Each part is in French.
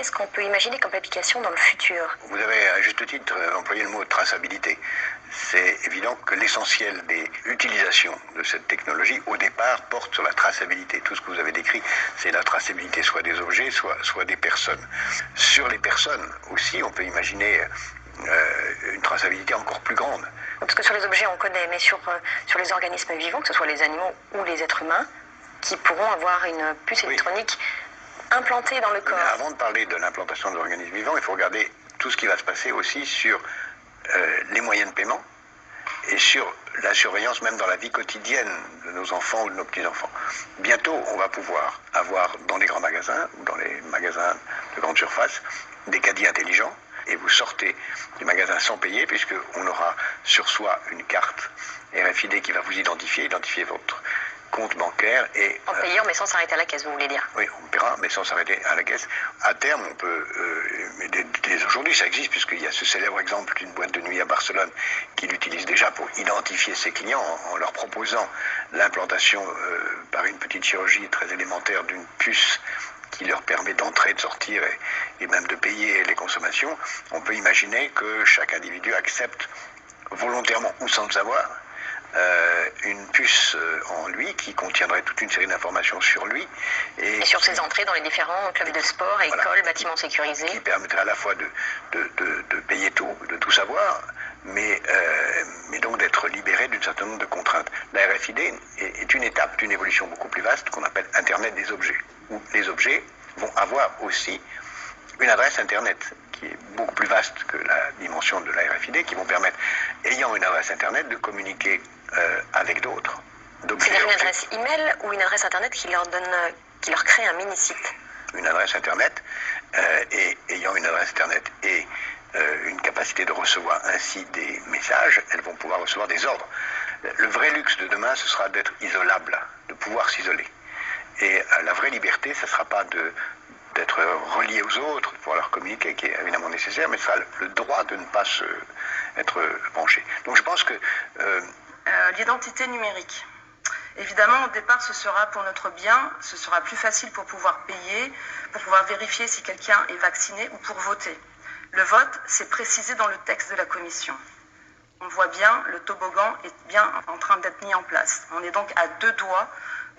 qu'est-ce qu'on peut imaginer comme application dans le futur? Vous avez à juste titre employé le mot traçabilité. C'est évident que l'essentiel des utilisations de cette technologie, au départ, porte sur la traçabilité. Tout ce que vous avez décrit, c'est la traçabilité soit des objets, soit des personnes. Sur les personnes aussi, on peut imaginer une traçabilité encore plus grande. Parce que sur les objets, on connaît, mais sur les organismes vivants, que ce soit les animaux ou les êtres humains, qui pourront avoir une puce électronique implantée dans le corps. Mais avant de parler de l'implantation de l'organisme vivant, il faut regarder tout ce qui va se passer aussi sur les moyens de paiement et sur la surveillance même dans la vie quotidienne de nos enfants ou de nos petits-enfants. Bientôt, on va pouvoir avoir dans les grands magasins ou dans les magasins de grande surface des caddies intelligents et vous sortez du magasin sans payer puisqu'on aura sur soi une carte RFID qui va vous identifier votre compte bancaire et... En payant mais sans s'arrêter à la caisse, vous voulez dire? Oui, on paiera mais sans s'arrêter à la caisse. À terme, on peut... mais dès aujourd'hui, ça existe puisqu'il y a ce célèbre exemple d'une boîte de nuit à Barcelone qui l'utilise déjà pour identifier ses clients en leur proposant l'implantation par une petite chirurgie très élémentaire d'une puce qui leur permet d'entrer, de sortir et même de payer les consommations. On peut imaginer que chaque individu accepte volontairement ou sans le savoir une puce en lui qui contiendrait toute une série d'informations sur lui. Et sur ses entrées dans les différents clubs de sport, écoles, bâtiments sécurisés. Qui permettrait à la fois de payer tout, de tout savoir, mais donc d'être libéré d'un certain nombre de contraintes. La RFID est une étape d'une évolution beaucoup plus vaste qu'on appelle Internet des objets, où les objets vont avoir aussi une adresse Internet qui est beaucoup plus vaste que la dimension de la RFID, qui vont permettre, ayant une adresse Internet, de communiquer avec d'autres. C'est-à-dire une adresse email ou une adresse Internet qui leur crée un mini-site? Une adresse Internet, et ayant une adresse Internet et une capacité de recevoir ainsi des messages, elles vont pouvoir recevoir des ordres. Le vrai luxe de demain, ce sera d'être isolable, de pouvoir s'isoler. Et la vraie liberté, ce ne sera pas d'être relié aux autres, de pouvoir leur communiquer, qui est évidemment nécessaire, mais ce sera le droit de ne pas être branché. Donc je pense que... l'identité numérique. Évidemment, au départ, ce sera pour notre bien, ce sera plus facile pour pouvoir payer, pour pouvoir vérifier si quelqu'un est vacciné ou pour voter. Le vote, c'est précisé dans le texte de la Commission. On voit bien, le toboggan est bien en train d'être mis en place. On est donc à 2 doigts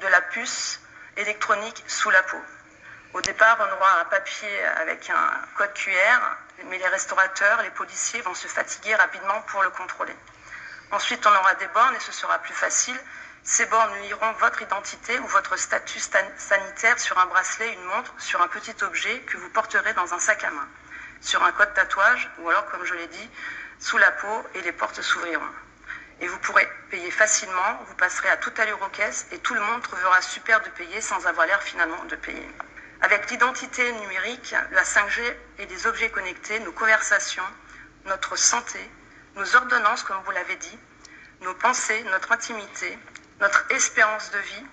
de la puce électronique sous la peau. Au départ, on aura un papier avec un code QR, mais les restaurateurs, les policiers vont se fatiguer rapidement pour le contrôler. Ensuite, on aura des bornes et ce sera plus facile. Ces bornes liront votre identité ou votre statut sanitaire sur un bracelet, une montre, sur un petit objet que vous porterez dans un sac à main, sur un code tatouage ou alors, comme je l'ai dit, sous la peau et les portes s'ouvriront. Et vous pourrez payer facilement, vous passerez à toute allure aux caisses et tout le monde trouvera super de payer sans avoir l'air finalement de payer. Avec l'identité numérique, la 5G et les objets connectés, nos conversations, notre santé, nos ordonnances, comme vous l'avez dit, nos pensées, notre intimité, notre espérance de vie,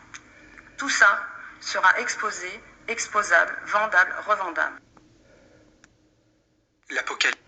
tout ça sera exposé, exposable, vendable, revendable. L'apocalypse.